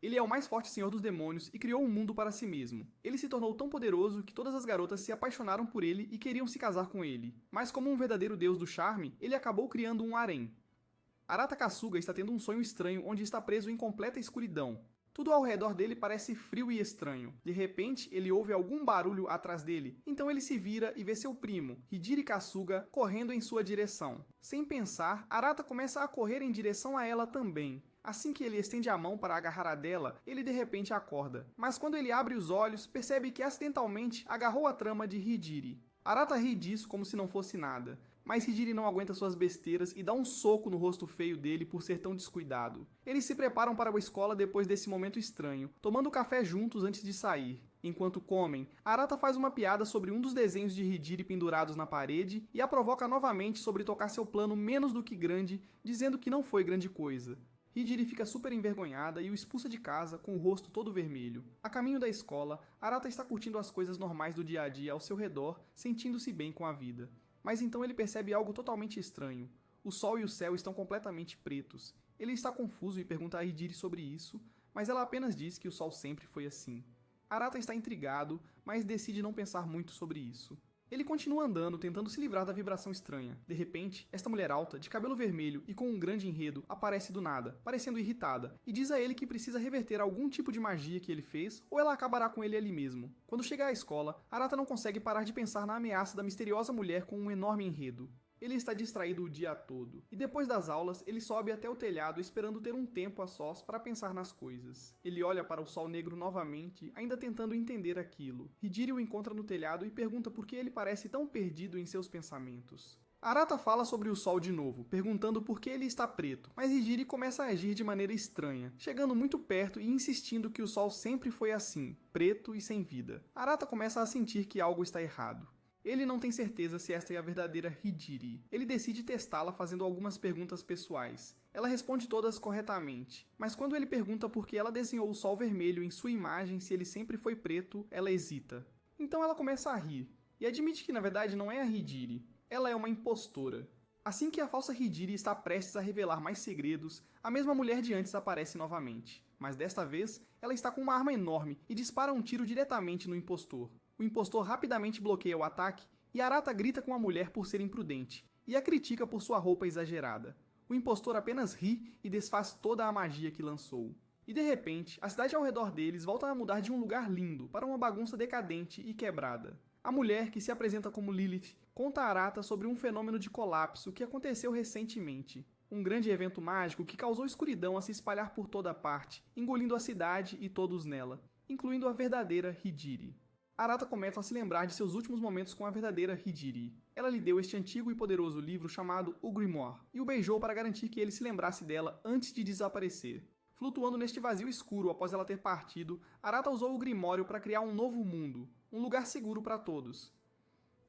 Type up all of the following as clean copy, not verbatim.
Ele é o mais forte senhor dos demônios e criou um mundo para si mesmo. Ele se tornou tão poderoso que todas as garotas se apaixonaram por ele e queriam se casar com ele. Mas como um verdadeiro deus do charme, ele acabou criando um harém. Arata Kasuga está tendo um sonho estranho onde está preso em completa escuridão. Tudo ao redor dele parece frio e estranho. De repente, ele ouve algum barulho atrás dele, então ele se vira e vê seu primo, Hijiri Kasuga, correndo em sua direção. Sem pensar, Arata começa a correr em direção a ela também. Assim que ele estende a mão para agarrar a dela, ele de repente acorda. Mas quando ele abre os olhos, percebe que acidentalmente agarrou a trama de Hijiri. Arata ri disso como se não fosse nada, mas Hijiri não aguenta suas besteiras e dá um soco no rosto feio dele por ser tão descuidado. Eles se preparam para a escola depois desse momento estranho, tomando café juntos antes de sair. Enquanto comem, Arata faz uma piada sobre um dos desenhos de Hijiri pendurados na parede e a provoca novamente sobre tocar seu plano menos do que grande, dizendo que não foi grande coisa. Hijiri fica super envergonhada e o expulsa de casa com o rosto todo vermelho. A caminho da escola, Arata está curtindo as coisas normais do dia a dia ao seu redor, sentindo-se bem com a vida. Mas então ele percebe algo totalmente estranho. O sol e o céu estão completamente pretos. Ele está confuso e pergunta a Hijiri sobre isso, mas ela apenas diz que o sol sempre foi assim. Arata está intrigado, mas decide não pensar muito sobre isso. Ele continua andando, tentando se livrar da vibração estranha. De repente, esta mulher alta, de cabelo vermelho e com um grande enredo, aparece do nada, parecendo irritada, e diz a ele que precisa reverter algum tipo de magia que ele fez, ou ela acabará com ele ali mesmo. Quando chega à escola, Arata não consegue parar de pensar na ameaça da misteriosa mulher com um enorme enredo. Ele está distraído o dia todo, e depois das aulas, ele sobe até o telhado esperando ter um tempo a sós para pensar nas coisas. Ele olha para o sol negro novamente, ainda tentando entender aquilo. Hijiri o encontra no telhado e pergunta por que ele parece tão perdido em seus pensamentos. Arata fala sobre o sol de novo, perguntando por que ele está preto, mas Hijiri começa a agir de maneira estranha, chegando muito perto e insistindo que o sol sempre foi assim, preto e sem vida. Arata começa a sentir que algo está errado. Ele não tem certeza se esta é a verdadeira Hijiri. Ele decide testá-la fazendo algumas perguntas pessoais. Ela responde todas corretamente, mas quando ele pergunta por que ela desenhou o sol vermelho em sua imagem se ele sempre foi preto, ela hesita. Então ela começa a rir, e admite que na verdade não é a Hijiri. Ela é uma impostora. Assim que a falsa Hijiri está prestes a revelar mais segredos, a mesma mulher de antes aparece novamente. Mas desta vez, ela está com uma arma enorme e dispara um tiro diretamente no impostor. O impostor rapidamente bloqueia o ataque e Arata grita com a mulher por ser imprudente, e a critica por sua roupa exagerada. O impostor apenas ri e desfaz toda a magia que lançou. E de repente, a cidade ao redor deles volta a mudar de um lugar lindo para uma bagunça decadente e quebrada. A mulher, que se apresenta como Lilith, conta a Arata sobre um fenômeno de colapso que aconteceu recentemente. Um grande evento mágico que causou escuridão a se espalhar por toda parte, engolindo a cidade e todos nela, incluindo a verdadeira Hijiri. Arata começa a se lembrar de seus últimos momentos com a verdadeira Hijiri. Ela lhe deu este antigo e poderoso livro chamado O Grimoire, e o beijou para garantir que ele se lembrasse dela antes de desaparecer. Flutuando neste vazio escuro após ela ter partido, Arata usou o Grimório para criar um novo mundo, um lugar seguro para todos.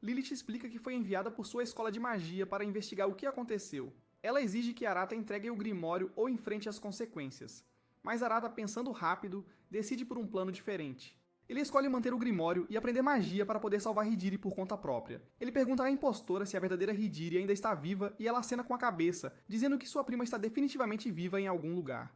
Lilith explica que foi enviada por sua escola de magia para investigar o que aconteceu. Ela exige que Arata entregue o Grimório ou enfrente as consequências. Mas Arata, pensando rápido, decide por um plano diferente. Ele escolhe manter o Grimório e aprender magia para poder salvar Hijiri por conta própria. Ele pergunta à impostora se a verdadeira Hijiri ainda está viva e ela acena com a cabeça, dizendo que sua prima está definitivamente viva em algum lugar.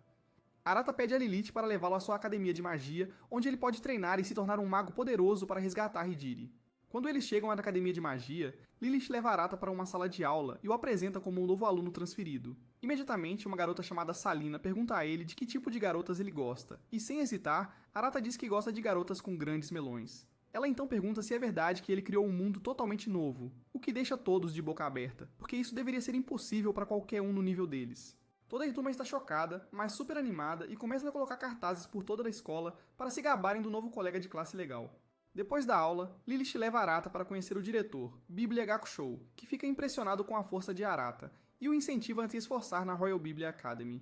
Arata pede a Lilith para levá-lo à sua academia de magia, onde ele pode treinar e se tornar um mago poderoso para resgatar Hijiri. Quando eles chegam à academia de magia, Lilith leva Arata para uma sala de aula e o apresenta como um novo aluno transferido. Imediatamente, uma garota chamada Salina pergunta a ele de que tipo de garotas ele gosta, e sem hesitar, Arata diz que gosta de garotas com grandes melões. Ela então pergunta se é verdade que ele criou um mundo totalmente novo, o que deixa todos de boca aberta, porque isso deveria ser impossível para qualquer um no nível deles. Toda a turma está chocada, mas super animada e começa a colocar cartazes por toda a escola para se gabarem do novo colega de classe legal. Depois da aula, Lilith leva Arata para conhecer o diretor, Biblia Gakushou, que fica impressionado com a força de Arata e o incentiva a se esforçar na Royal Biblia Academy.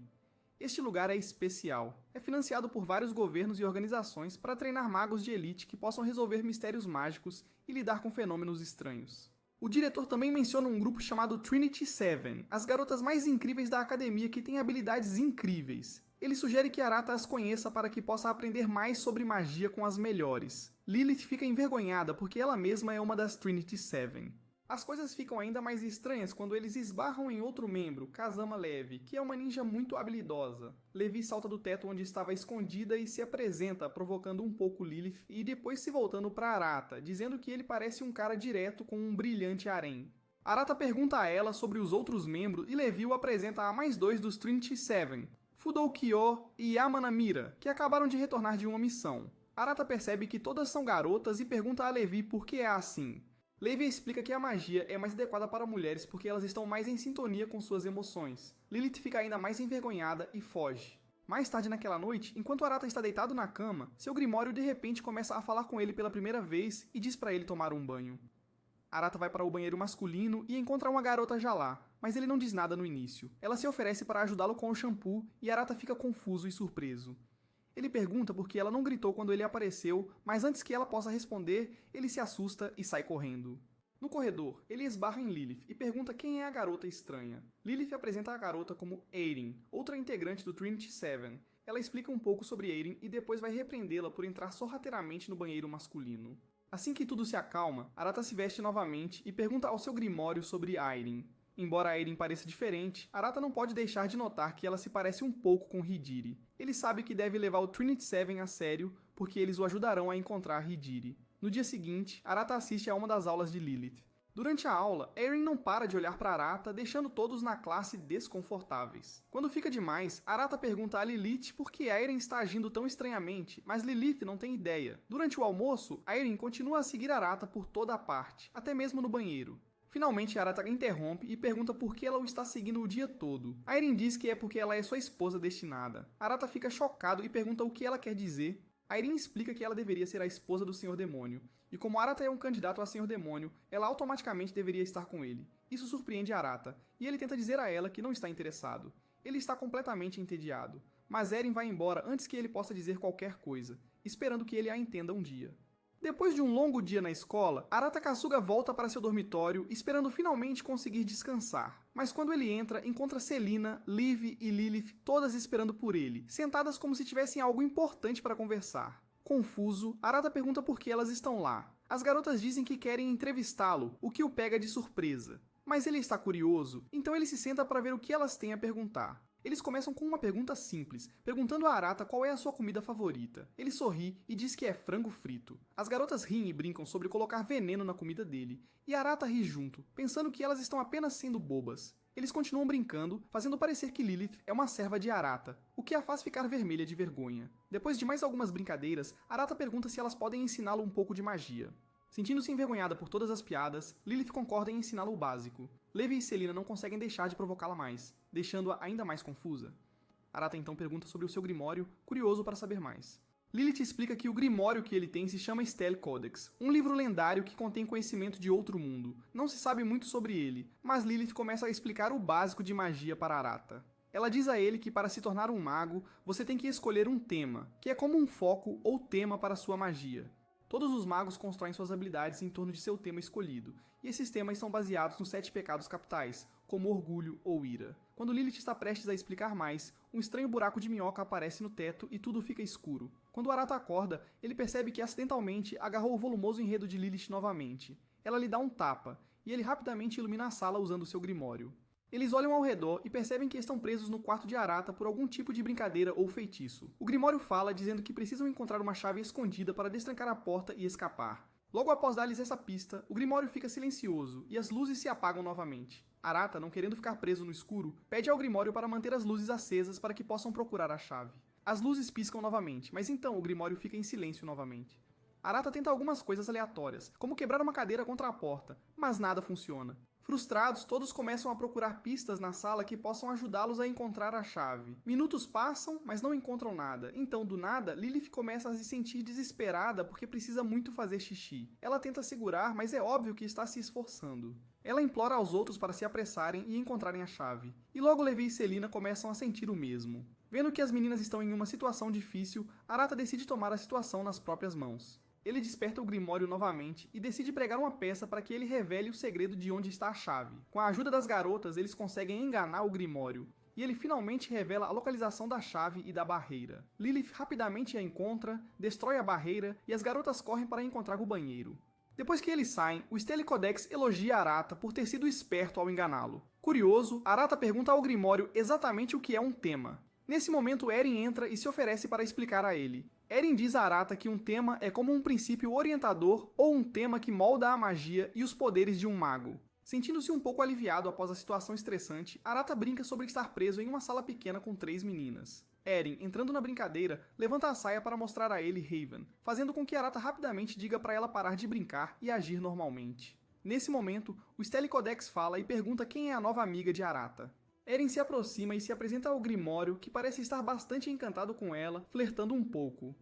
Este lugar é especial. É financiado por vários governos e organizações para treinar magos de elite que possam resolver mistérios mágicos e lidar com fenômenos estranhos. O diretor também menciona um grupo chamado Trinity Seven, as garotas mais incríveis da academia que têm habilidades incríveis. Ele sugere que Arata as conheça para que possa aprender mais sobre magia com as melhores. Lilith fica envergonhada porque ela mesma é uma das Trinity Seven. As coisas ficam ainda mais estranhas quando eles esbarram em outro membro, Kazama Levy, que é uma ninja muito habilidosa. Levi salta do teto onde estava escondida e se apresenta, provocando um pouco Lilith e depois se voltando para Arata, dizendo que ele parece um cara direto com um brilhante harém. Arata pergunta a ela sobre os outros membros e Levi o apresenta a mais dois dos Trinity Seven, Fudoukyo e Yamanamira, que acabaram de retornar de uma missão. Arata percebe que todas são garotas e pergunta a Levi por que é assim. Levi explica que a magia é mais adequada para mulheres porque elas estão mais em sintonia com suas emoções. Lilith fica ainda mais envergonhada e foge. Mais tarde naquela noite, enquanto Arata está deitado na cama, seu Grimório de repente começa a falar com ele pela primeira vez e diz para ele tomar um banho. Arata vai para o banheiro masculino e encontra uma garota já lá, mas ele não diz nada no início. Ela se oferece para ajudá-lo com o shampoo e Arata fica confuso e surpreso. Ele pergunta por que ela não gritou quando ele apareceu, mas antes que ela possa responder, ele se assusta e sai correndo. No corredor, ele esbarra em Lilith e pergunta quem é a garota estranha. Lilith apresenta a garota como Aeryn, outra integrante do Trinity Seven. Ela explica um pouco sobre Aeryn e depois vai repreendê-la por entrar sorrateiramente no banheiro masculino. Assim que tudo se acalma, Arata se veste novamente e pergunta ao seu Grimório sobre Aeryn. Embora Aeryn pareça diferente, Arata não pode deixar de notar que ela se parece um pouco com Hidiri. Ele sabe que deve levar o Trinity Seven a sério, porque eles o ajudarão a encontrar Hidiri. No dia seguinte, Arata assiste a uma das aulas de Lilith. Durante a aula, Aeryn não para de olhar para Arata, deixando todos na classe desconfortáveis. Quando fica demais, Arata pergunta a Lilith por que Aeryn está agindo tão estranhamente, mas Lilith não tem ideia. Durante o almoço, Aeryn continua a seguir Arata por toda a parte, até mesmo no banheiro. Finalmente, Arata interrompe e pergunta por que ela o está seguindo o dia todo. Aeryn diz que é porque ela é sua esposa destinada. Arata fica chocado e pergunta o que ela quer dizer. Aeryn explica que ela deveria ser a esposa do Senhor Demônio, e como Arata é um candidato a Senhor Demônio, ela automaticamente deveria estar com ele. Isso surpreende Arata, e ele tenta dizer a ela que não está interessado. Ele está completamente entediado, mas Aeryn vai embora antes que ele possa dizer qualquer coisa, esperando que ele a entenda um dia. Depois de um longo dia na escola, Arata Kasuga volta para seu dormitório, esperando finalmente conseguir descansar. Mas quando ele entra, encontra Selina, Liv e Lilith todas esperando por ele, sentadas como se tivessem algo importante para conversar. Confuso, Arata pergunta por que elas estão lá. As garotas dizem que querem entrevistá-lo, o que o pega de surpresa. Mas ele está curioso, então ele se senta para ver o que elas têm a perguntar. Eles começam com uma pergunta simples, perguntando a Arata qual é a sua comida favorita. Ele sorri e diz que é frango frito. As garotas riem e brincam sobre colocar veneno na comida dele, e Arata ri junto, pensando que elas estão apenas sendo bobas. Eles continuam brincando, fazendo parecer que Lilith é uma serva de Arata, o que a faz ficar vermelha de vergonha. Depois de mais algumas brincadeiras, Arata pergunta se elas podem ensiná-lo um pouco de magia. Sentindo-se envergonhada por todas as piadas, Lilith concorda em ensiná-lo o básico. Levi e Selina não conseguem deixar de provocá-la mais, deixando-a ainda mais confusa. Arata então pergunta sobre o seu Grimório, curioso para saber mais. Lilith explica que o Grimório que ele tem se chama Stele Codex, um livro lendário que contém conhecimento de outro mundo. Não se sabe muito sobre ele, mas Lilith começa a explicar o básico de magia para Arata. Ela diz a ele que para se tornar um mago, você tem que escolher um tema, que é como um foco ou tema para sua magia. Todos os magos constroem suas habilidades em torno de seu tema escolhido, e esses temas são baseados nos 7 pecados capitais, como orgulho ou ira. Quando Lilith está prestes a explicar mais, um estranho buraco de minhoca aparece no teto e tudo fica escuro. Quando Arata acorda, ele percebe que acidentalmente agarrou o volumoso enredo de Lilith novamente. Ela lhe dá um tapa, e ele rapidamente ilumina a sala usando seu Grimório. Eles olham ao redor e percebem que estão presos no quarto de Arata por algum tipo de brincadeira ou feitiço. O Grimório fala dizendo que precisam encontrar uma chave escondida para destrancar a porta e escapar. Logo após dar-lhes essa pista, o Grimório fica silencioso e as luzes se apagam novamente. Arata, não querendo ficar preso no escuro, pede ao Grimório para manter as luzes acesas para que possam procurar a chave. As luzes piscam novamente, mas então o Grimório fica em silêncio novamente. Arata tenta algumas coisas aleatórias, como quebrar uma cadeira contra a porta, mas nada funciona. Frustrados, todos começam a procurar pistas na sala que possam ajudá-los a encontrar a chave. Minutos passam, mas não encontram nada. Então, do nada, Lilith começa a se sentir desesperada porque precisa muito fazer xixi. Ela tenta segurar, mas é óbvio que está se esforçando. Ela implora aos outros para se apressarem e encontrarem a chave. E logo Levi e Selina começam a sentir o mesmo. Vendo que as meninas estão em uma situação difícil, Arata decide tomar a situação nas próprias mãos. Ele desperta o Grimório novamente e decide pregar uma peça para que ele revele o segredo de onde está a chave. Com a ajuda das garotas, eles conseguem enganar o Grimório, e ele finalmente revela a localização da chave e da barreira. Lilith rapidamente a encontra, destrói a barreira e as garotas correm para encontrar o banheiro. Depois que eles saem, o Stelicodex elogia Arata por ter sido esperto ao enganá-lo. Curioso, Arata pergunta ao Grimório exatamente o que é um tema. Nesse momento, Eren entra e se oferece para explicar a ele. Eren diz a Arata que um tema é como um princípio orientador ou um tema que molda a magia e os poderes de um mago. Sentindo-se um pouco aliviado após a situação estressante, Arata brinca sobre estar preso em uma sala pequena com 3 meninas. Eren, entrando na brincadeira, levanta a saia para mostrar a ele Haven, fazendo com que Arata rapidamente diga para ela parar de brincar e agir normalmente. Nesse momento, o Stelicodex fala e pergunta quem é a nova amiga de Arata. Eren se aproxima e se apresenta ao Grimório, que parece estar bastante encantado com ela, flertando um pouco.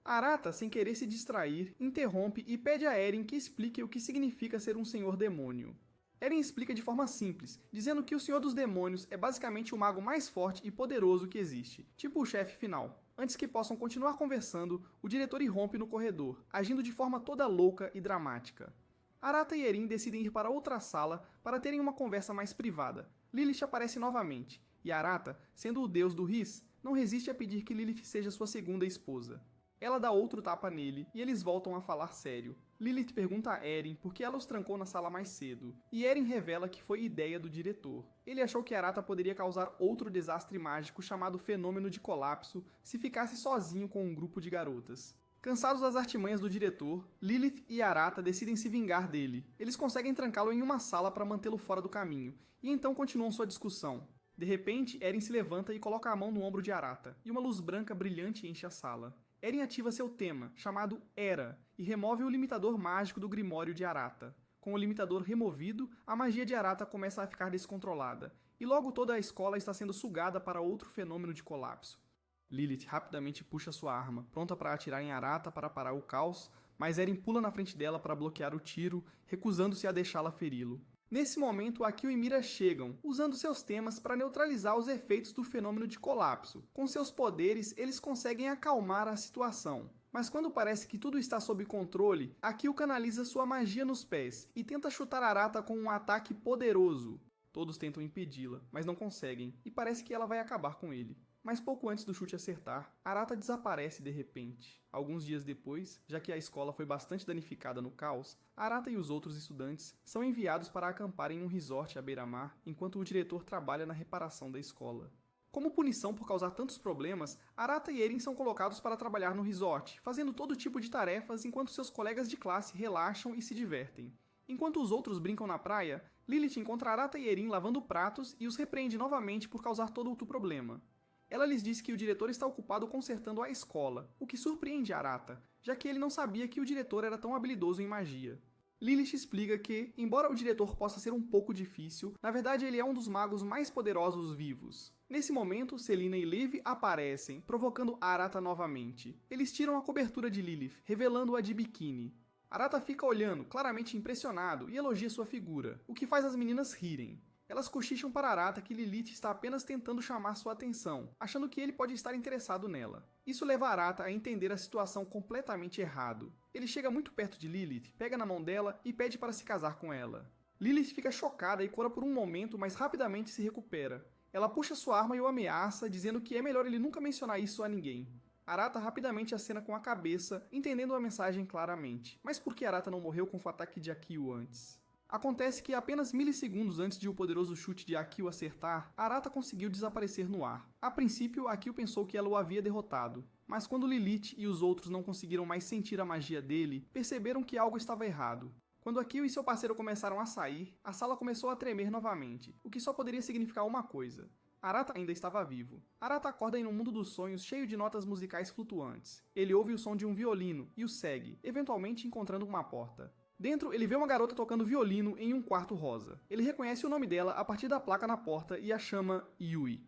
Arata, sem querer se distrair, interrompe e pede a Eren que explique o que significa ser um senhor demônio. Eren explica de forma simples, dizendo que o Senhor dos Demônios é basicamente o mago mais forte e poderoso que existe, tipo o chefe final. Antes que possam continuar conversando, o diretor irrompe no corredor, agindo de forma toda louca e dramática. Arata e Eren decidem ir para outra sala para terem uma conversa mais privada. Lilith aparece novamente, e Arata, sendo o deus do Riz, não resiste a pedir que Lilith seja sua segunda esposa. Ela dá outro tapa nele, e eles voltam a falar sério. Lilith pergunta a Eren por que ela os trancou na sala mais cedo, e Eren revela que foi ideia do diretor. Ele achou que Arata poderia causar outro desastre mágico chamado Fenômeno de Colapso se ficasse sozinho com um grupo de garotas. Cansados das artimanhas do diretor, Lilith e Arata decidem se vingar dele. Eles conseguem trancá-lo em uma sala para mantê-lo fora do caminho, e então continuam sua discussão. De repente, Eren se levanta e coloca a mão no ombro de Arata, e uma luz branca brilhante enche a sala. Eren ativa seu tema, chamado Era, e remove o limitador mágico do Grimório de Arata. Com o limitador removido, a magia de Arata começa a ficar descontrolada, e logo toda a escola está sendo sugada para outro fenômeno de colapso. Lilith rapidamente puxa sua arma, pronta para atirar em Arata para parar o caos, mas Eren pula na frente dela para bloquear o tiro, recusando-se a deixá-la feri-lo. Nesse momento, Akio e Mira chegam, usando seus temas para neutralizar os efeitos do fenômeno de colapso. Com seus poderes, eles conseguem acalmar a situação. Mas quando parece que tudo está sob controle, Akio canaliza sua magia nos pés e tenta chutar Arata com um ataque poderoso. Todos tentam impedi-la, mas não conseguem, e parece que ela vai acabar com ele. Mas pouco antes do chute acertar, Arata desaparece de repente. Alguns dias depois, já que a escola foi bastante danificada no caos, Arata e os outros estudantes são enviados para acampar em um resort à beira-mar, enquanto o diretor trabalha na reparação da escola. Como punição por causar tantos problemas, Arata e Eren são colocados para trabalhar no resort, fazendo todo tipo de tarefas enquanto seus colegas de classe relaxam e se divertem. Enquanto os outros brincam na praia, Lilith encontra Arata e Eren lavando pratos e os repreende novamente por causar todo outro problema. Ela lhes diz que o diretor está ocupado consertando a escola, o que surpreende Arata, já que ele não sabia que o diretor era tão habilidoso em magia. Lilith explica que, embora o diretor possa ser um pouco difícil, na verdade ele é um dos magos mais poderosos vivos. Nesse momento, Selina e Levi aparecem, provocando Arata novamente. Eles tiram a cobertura de Lilith, revelando-a de biquíni. Arata fica olhando, claramente impressionado, e elogia sua figura, o que faz as meninas rirem. Elas cochicham para Arata que Lilith está apenas tentando chamar sua atenção, achando que ele pode estar interessado nela. Isso leva Arata a entender a situação completamente errado. Ele chega muito perto de Lilith, pega na mão dela e pede para se casar com ela. Lilith fica chocada e cora por um momento, mas rapidamente se recupera. Ela puxa sua arma e o ameaça, dizendo que é melhor ele nunca mencionar isso a ninguém. Arata rapidamente acena com a cabeça, entendendo a mensagem claramente. Mas por que Arata não morreu com o ataque de Akio antes? Acontece que apenas milissegundos antes de o poderoso chute de Akio acertar, Arata conseguiu desaparecer no ar. A princípio, Akio pensou que ela o havia derrotado, mas quando Lilith e os outros não conseguiram mais sentir a magia dele, perceberam que algo estava errado. Quando Akio e seu parceiro começaram a sair, a sala começou a tremer novamente, o que só poderia significar uma coisa. Arata ainda estava vivo. Arata acorda em um mundo dos sonhos cheio de notas musicais flutuantes. Ele ouve o som de um violino e o segue, eventualmente encontrando uma porta. Dentro, ele vê uma garota tocando violino em um quarto rosa. Ele reconhece o nome dela a partir da placa na porta e a chama Yui.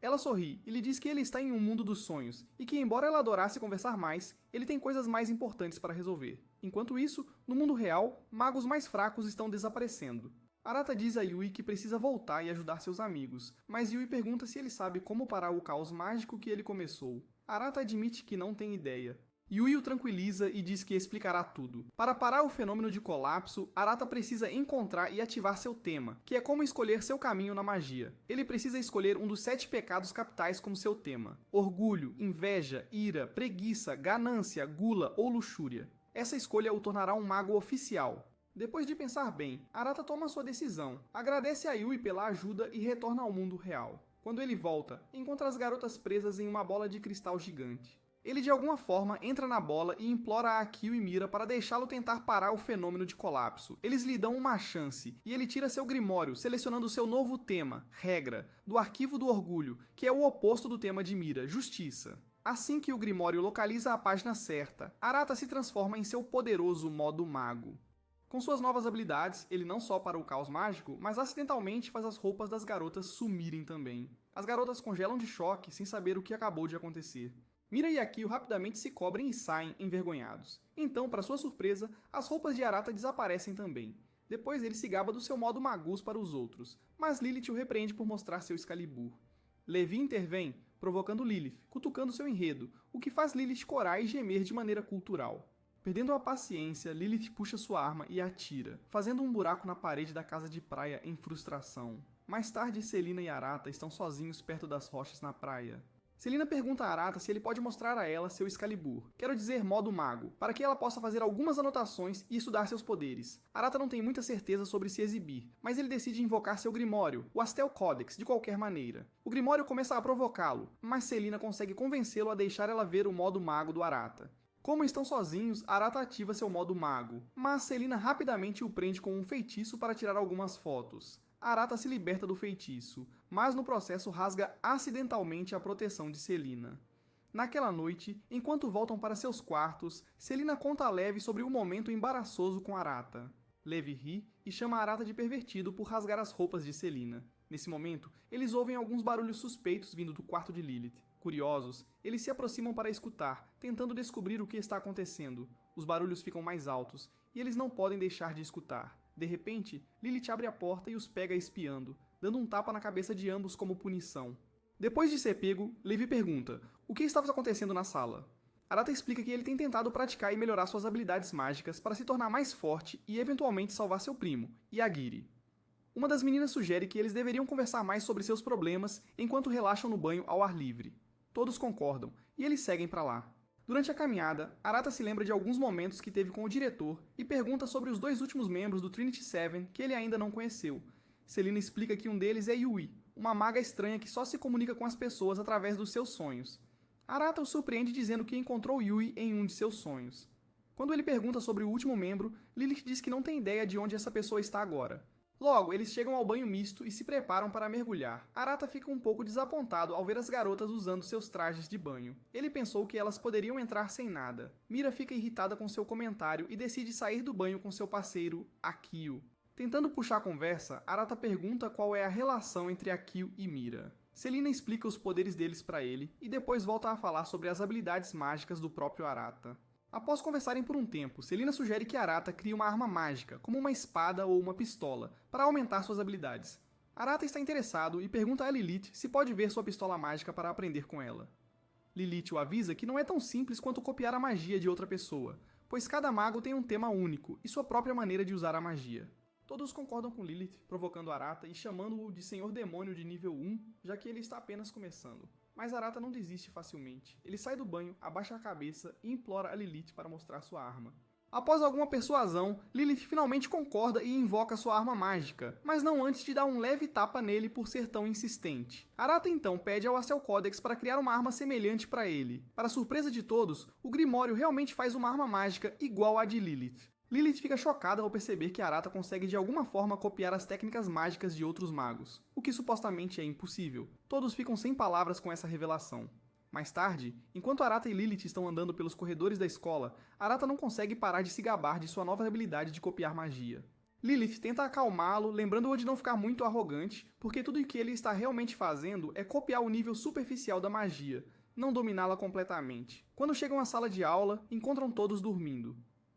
Ela sorri e lhe diz que ele está em um mundo dos sonhos e que, embora ela adorasse conversar mais, ele tem coisas mais importantes para resolver. Enquanto isso, no mundo real, magos mais fracos estão desaparecendo. Arata diz a Yui que precisa voltar e ajudar seus amigos, mas Yui pergunta se ele sabe como parar o caos mágico que ele começou. Arata admite que não tem ideia. Yui o tranquiliza e diz que explicará tudo. Para parar o fenômeno de colapso, Arata precisa encontrar e ativar seu tema, que é como escolher seu caminho na magia. Ele precisa escolher um dos 7 pecados capitais como seu tema: orgulho, inveja, ira, preguiça, ganância, gula ou luxúria. Essa escolha o tornará um mago oficial. Depois de pensar bem, Arata toma sua decisão, agradece a Yui pela ajuda e retorna ao mundo real. Quando ele volta, encontra as garotas presas em uma bola de cristal gigante. Ele de alguma forma entra na bola e implora a Akio e Mira para deixá-lo tentar parar o fenômeno de colapso. Eles lhe dão uma chance, e ele tira seu grimório, selecionando seu novo tema, Regra, do Arquivo do Orgulho, que é o oposto do tema de Mira, Justiça. Assim que o grimório localiza a página certa, Arata se transforma em seu poderoso modo mago. Com suas novas habilidades, ele não só para o caos mágico, mas acidentalmente faz as roupas das garotas sumirem também. As garotas congelam de choque sem saber o que acabou de acontecer. Mira e Akio rapidamente se cobrem e saem, envergonhados. Então, para sua surpresa, as roupas de Arata desaparecem também. Depois ele se gaba do seu modo magus para os outros, mas Lilith o repreende por mostrar seu Excalibur. Levi intervém, provocando Lilith, cutucando seu enredo, o que faz Lilith corar e gemer de maneira cultural. Perdendo a paciência, Lilith puxa sua arma e atira, fazendo um buraco na parede da casa de praia em frustração. Mais tarde, Selina e Arata estão sozinhos perto das rochas na praia. Selina pergunta a Arata se ele pode mostrar a ela seu Excalibur, quero dizer modo mago, para que ela possa fazer algumas anotações e estudar seus poderes. Arata não tem muita certeza sobre se exibir, mas ele decide invocar seu Grimório, o Astel Codex, de qualquer maneira. O Grimório começa a provocá-lo, mas Selina consegue convencê-lo a deixar ela ver o modo mago do Arata. Como estão sozinhos, Arata ativa seu modo mago, mas Selina rapidamente o prende com um feitiço para tirar algumas fotos. Arata se liberta do feitiço, mas no processo rasga acidentalmente a proteção de Selina. Naquela noite, enquanto voltam para seus quartos, Selina conta a Levi sobre um momento embaraçoso com Arata. Levi ri e chama Arata de pervertido por rasgar as roupas de Selina. Nesse momento, eles ouvem alguns barulhos suspeitos vindo do quarto de Lilith. Curiosos, eles se aproximam para escutar, tentando descobrir o que está acontecendo. Os barulhos ficam mais altos, e eles não podem deixar de escutar. De repente, Lilith abre a porta e os pega espiando, dando um tapa na cabeça de ambos como punição. Depois de ser pego, Levi pergunta o que estava acontecendo na sala. Arata explica que ele tem tentado praticar e melhorar suas habilidades mágicas para se tornar mais forte e eventualmente salvar seu primo, Yagiri. Uma das meninas sugere que eles deveriam conversar mais sobre seus problemas enquanto relaxam no banho ao ar livre. Todos concordam, e eles seguem para lá. Durante a caminhada, Arata se lembra de alguns momentos que teve com o diretor e pergunta sobre os dois últimos membros do Trinity Seven que ele ainda não conheceu. Selina explica que um deles é Yui, uma maga estranha que só se comunica com as pessoas através dos seus sonhos. Arata o surpreende dizendo que encontrou Yui em um de seus sonhos. Quando ele pergunta sobre o último membro, Lilith diz que não tem ideia de onde essa pessoa está agora. Logo, eles chegam ao banho misto e se preparam para mergulhar. Arata fica um pouco desapontado ao ver as garotas usando seus trajes de banho. Ele pensou que elas poderiam entrar sem nada. Mira fica irritada com seu comentário e decide sair do banho com seu parceiro, Akio. Tentando puxar a conversa, Arata pergunta qual é a relação entre Akio e Mira. Selina explica os poderes deles para ele e depois volta a falar sobre as habilidades mágicas do próprio Arata. Após conversarem por um tempo, Selina sugere que Arata crie uma arma mágica, como uma espada ou uma pistola, para aumentar suas habilidades. Arata está interessado e pergunta a Lilith se pode ver sua pistola mágica para aprender com ela. Lilith o avisa que não é tão simples quanto copiar a magia de outra pessoa, pois cada mago tem um tema único e sua própria maneira de usar a magia. Todos concordam com Lilith, provocando Arata e chamando-o de Senhor Demônio de nível 1, já que ele está apenas começando. Mas Arata não desiste facilmente. Ele sai do banho, abaixa a cabeça e implora a Lilith para mostrar sua arma. Após alguma persuasão, Lilith finalmente concorda e invoca sua arma mágica, mas não antes de dar um leve tapa nele por ser tão insistente. Arata então pede ao Astel Codex para criar uma arma semelhante para ele. Para surpresa de todos, o Grimório realmente faz uma arma mágica igual à de Lilith. Lilith fica chocada ao perceber que Arata consegue de alguma forma copiar as técnicas mágicas de outros magos, o que supostamente é impossível. Todos ficam sem palavras com essa revelação. Mais tarde, enquanto Arata e Lilith estão andando pelos corredores da escola, Arata não consegue parar de se gabar de sua nova habilidade de copiar magia. Lilith tenta acalmá-lo, lembrando-o de não ficar muito arrogante, porque tudo o que ele está realmente fazendo é copiar o nível superficial da magia, não dominá-la completamente. Quando chegam à sala de aula, encontram todos dormindo.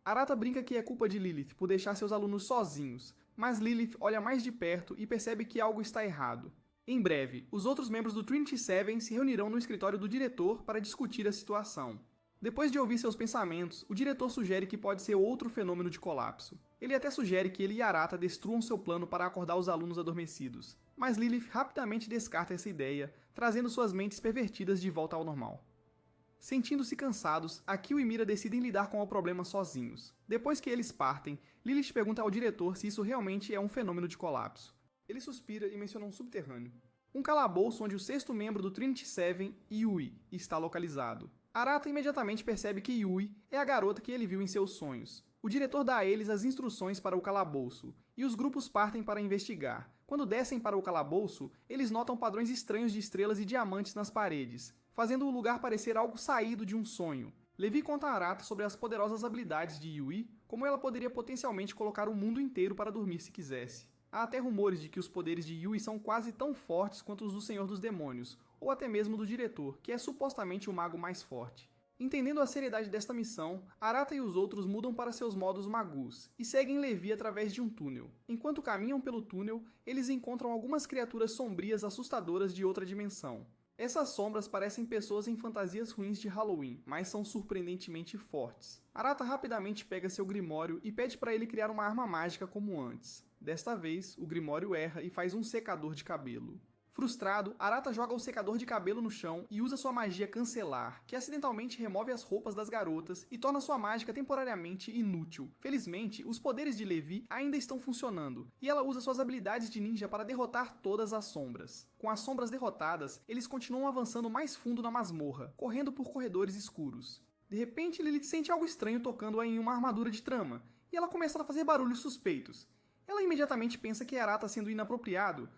Arata brinca que é culpa de Lilith por deixar seus alunos sozinhos, mas Lilith olha mais de perto e percebe que algo está errado. Em breve, os outros membros do Trinity Seven se reunirão no escritório do diretor para discutir a situação. Depois de ouvir seus pensamentos, o diretor sugere que pode ser outro fenômeno de colapso. Ele até sugere que ele e Arata destruam seu plano para acordar os alunos adormecidos, mas Lilith rapidamente descarta essa ideia, trazendo suas mentes pervertidas de volta ao normal. Sentindo-se cansados, Akio e Mira decidem lidar com o problema sozinhos. Depois que eles partem, Lilith pergunta ao diretor se isso realmente é um fenômeno de colapso. Ele suspira e menciona um subterrâneo. Um calabouço onde o sexto membro do Trinity Seven, Yui, está localizado. Arata imediatamente percebe que Yui é a garota que ele viu em seus sonhos. O diretor dá a eles as instruções para o calabouço, e os grupos partem para investigar. Quando descem para o calabouço, eles notam padrões estranhos de estrelas e diamantes nas paredes, fazendo o lugar parecer algo saído de um sonho. Levi conta a Arata sobre as poderosas habilidades de Yui, como ela poderia potencialmente colocar o mundo inteiro para dormir se quisesse. Há até rumores de que os poderes de Yui são quase tão fortes quanto os do Senhor dos Demônios, ou até mesmo do diretor, que é supostamente o mago mais forte. Entendendo a seriedade desta missão, Arata e os outros mudam para seus modos magus e seguem Levi através de um túnel. Enquanto caminham pelo túnel, eles encontram algumas criaturas sombrias assustadoras de outra dimensão. Essas sombras parecem pessoas em fantasias ruins de Halloween, mas são surpreendentemente fortes. Arata rapidamente pega seu grimório e pede para ele criar uma arma mágica como antes. Desta vez, o grimório erra e faz um secador de cabelo. Frustrado, Arata joga o secador de cabelo no chão e usa sua magia Cancelar, que acidentalmente remove as roupas das garotas e torna sua mágica temporariamente inútil. Felizmente, os poderes de Levi ainda estão funcionando, e ela usa suas habilidades de ninja para derrotar todas as sombras. Com as sombras derrotadas, eles continuam avançando mais fundo na masmorra, correndo por corredores escuros. De repente, Lilith sente algo estranho tocando em uma armadura de trama, e ela começa a fazer barulhos suspeitos. Ela imediatamente pensa que Arata sendo inapropriado,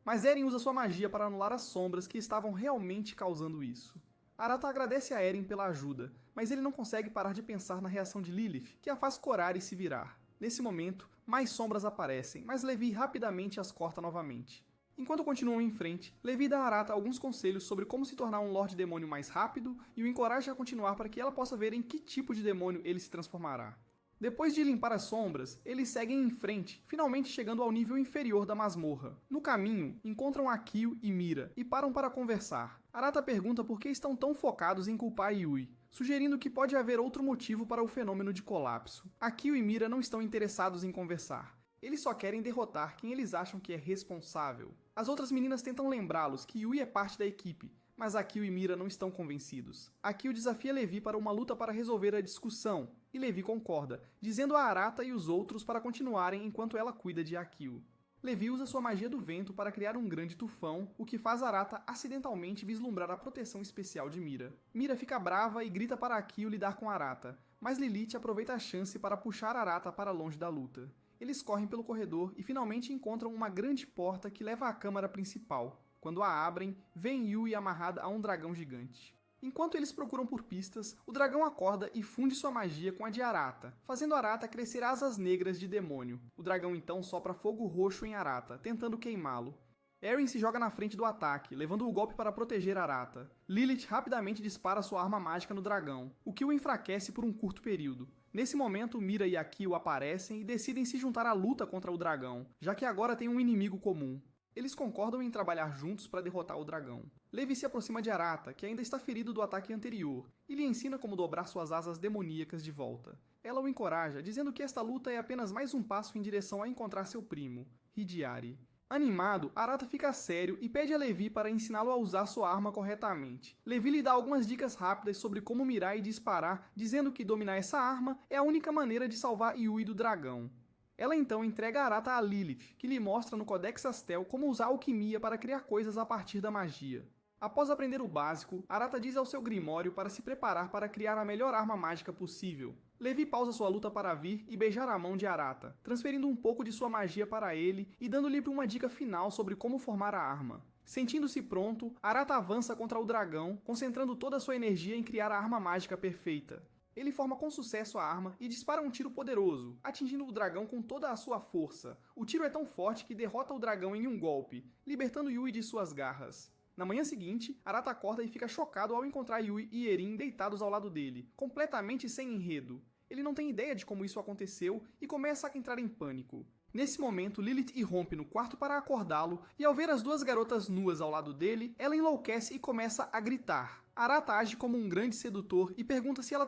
mas Eren usa sua magia para anular as sombras que estavam realmente causando isso. Arata agradece a Eren pela ajuda, mas ele não consegue parar de pensar na reação de Lilith, que a faz corar e se virar. Nesse momento, mais sombras aparecem, mas Levi rapidamente as corta novamente. Enquanto continuam em frente, Levi dá a Arata alguns conselhos sobre como se tornar um Lorde Demônio mais rápido e o encoraja a continuar para que ela possa ver em que tipo de demônio ele se transformará. Depois de limpar as sombras, eles seguem em frente, finalmente chegando ao nível inferior da masmorra. No caminho, encontram Akio e Mira e param para conversar. Arata pergunta por que estão tão focados em culpar Yui, sugerindo que pode haver outro motivo para o fenômeno de colapso. Akio e Mira não estão interessados em conversar. Eles só querem derrotar quem eles acham que é responsável. As outras meninas tentam lembrá-los que Yui é parte da equipe, mas Akio e Mira não estão convencidos. Akio desafia Levi para uma luta para resolver a discussão, e Levi concorda, dizendo a Arata e os outros para continuarem enquanto ela cuida de Akio. Levi usa sua magia do vento para criar um grande tufão, o que faz Arata acidentalmente vislumbrar a proteção especial de Mira. Mira fica brava e grita para Akio lidar com Arata, mas Lilith aproveita a chance para puxar Arata para longe da luta. Eles correm pelo corredor e finalmente encontram uma grande porta que leva à câmara principal. Quando a abrem, vem Yui amarrada a um dragão gigante. Enquanto eles procuram por pistas, o dragão acorda e funde sua magia com a de Arata, fazendo Arata crescer asas negras de demônio. O dragão então sopra fogo roxo em Arata, tentando queimá-lo. Eren se joga na frente do ataque, levando o golpe para proteger Arata. Lilith rapidamente dispara sua arma mágica no dragão, o que o enfraquece por um curto período. Nesse momento, Mira e Akio aparecem e decidem se juntar à luta contra o dragão, já que agora tem um inimigo comum. Eles concordam em trabalhar juntos para derrotar o dragão. Levi se aproxima de Arata, que ainda está ferido do ataque anterior, e lhe ensina como dobrar suas asas demoníacas de volta. Ela o encoraja, dizendo que esta luta é apenas mais um passo em direção a encontrar seu primo, Hidiari. Animado, Arata fica sério e pede a Levi para ensiná-lo a usar sua arma corretamente. Levi lhe dá algumas dicas rápidas sobre como mirar e disparar, dizendo que dominar essa arma é a única maneira de salvar Yui do dragão. Ela então entrega Arata a Lilith, que lhe mostra no Codex Astel como usar alquimia para criar coisas a partir da magia. Após aprender o básico, Arata diz ao seu grimório para se preparar para criar a melhor arma mágica possível. Levi pausa sua luta para vir e beijar a mão de Arata, transferindo um pouco de sua magia para ele e dando-lhe uma dica final sobre como formar a arma. Sentindo-se pronto, Arata avança contra o dragão, concentrando toda a sua energia em criar a arma mágica perfeita. Ele forma com sucesso a arma e dispara um tiro poderoso, atingindo o dragão com toda a sua força. O tiro é tão forte que derrota o dragão em um golpe, libertando Yui de suas garras. Na manhã seguinte, Arata acorda e fica chocado ao encontrar Yui e Erin deitados ao lado dele, completamente sem enredo. Ele não tem ideia de como isso aconteceu e começa a entrar em pânico. Nesse momento, Lilith irrompe no quarto para acordá-lo, e ao ver as duas garotas nuas ao lado dele, ela enlouquece e começa a gritar. Arata age como um grande sedutor e pergunta se ela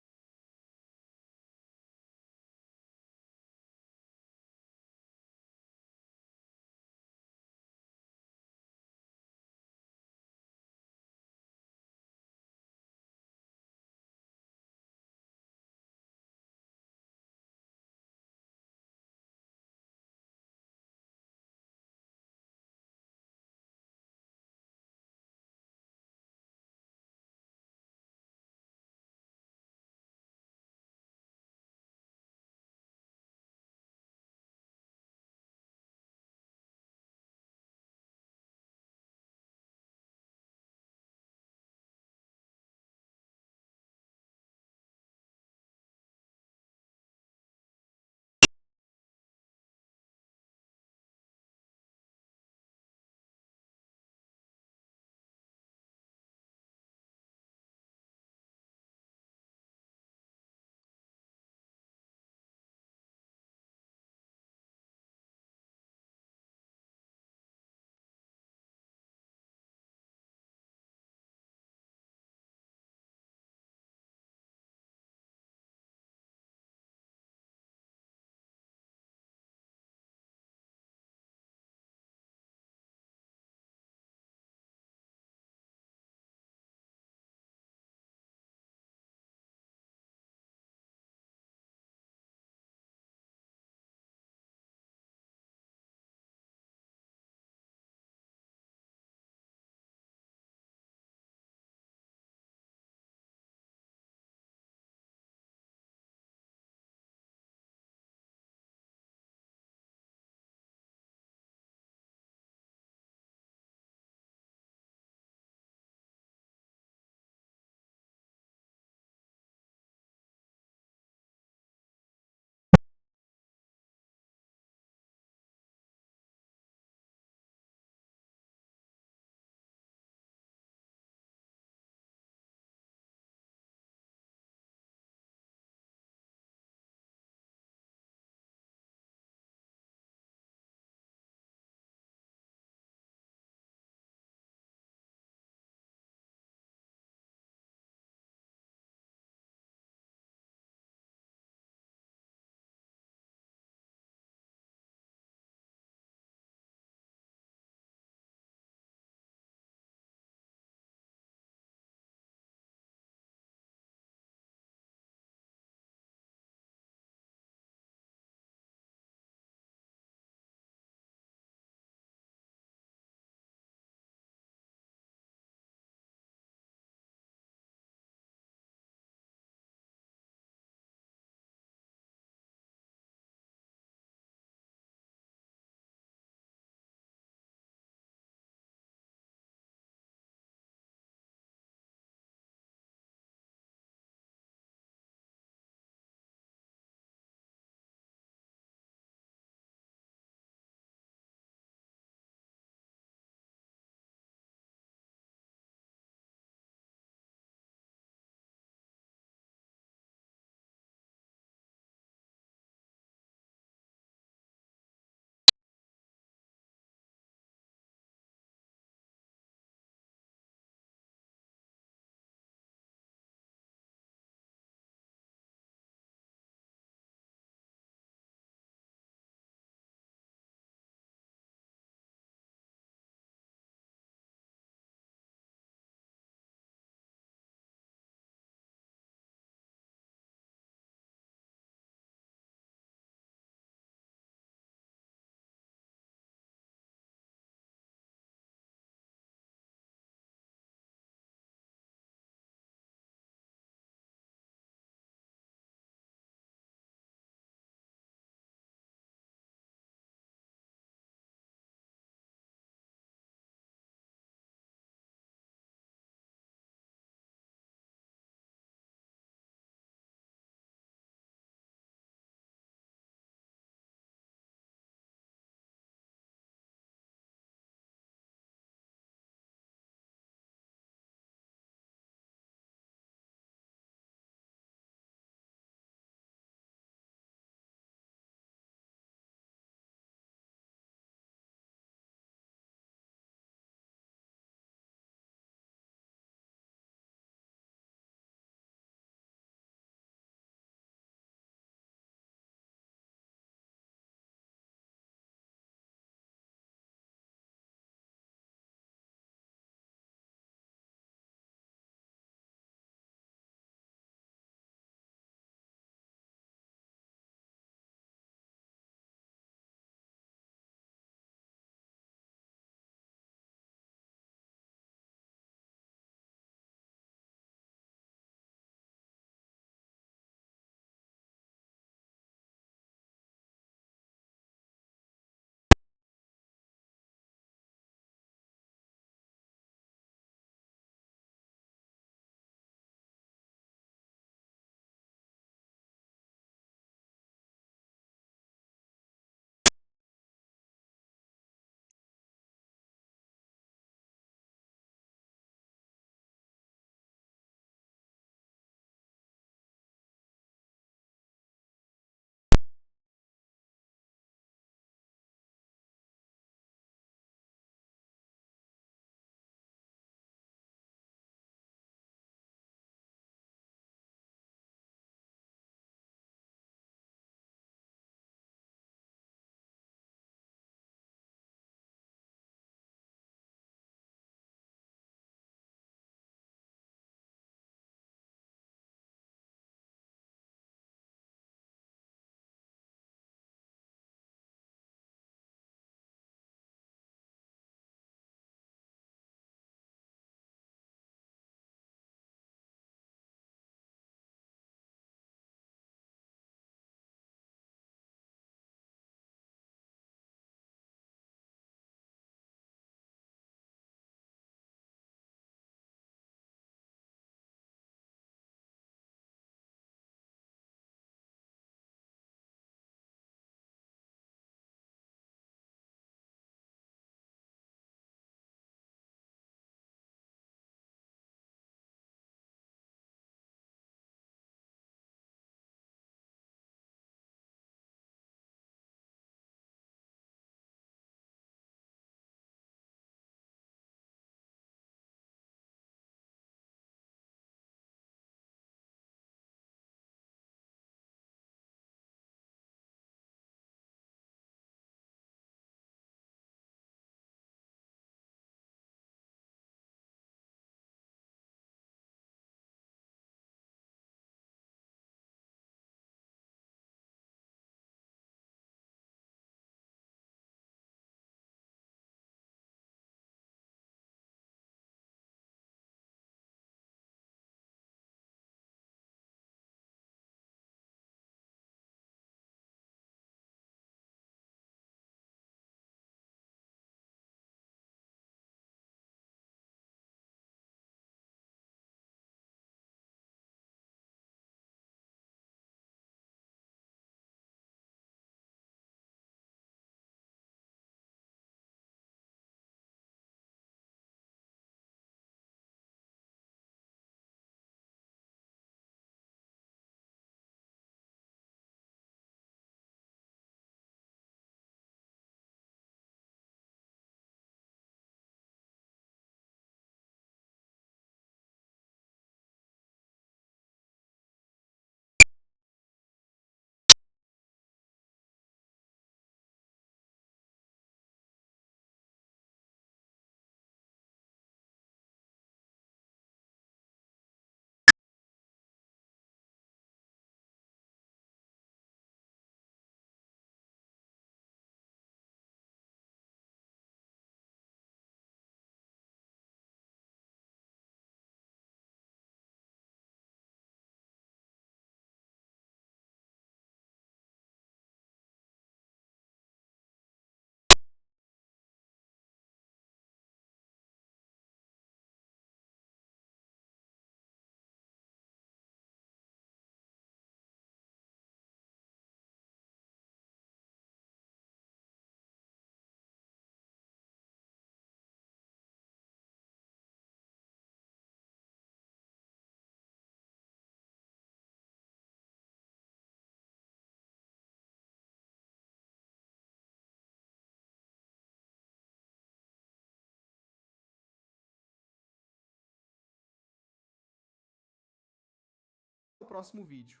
próximo vídeo.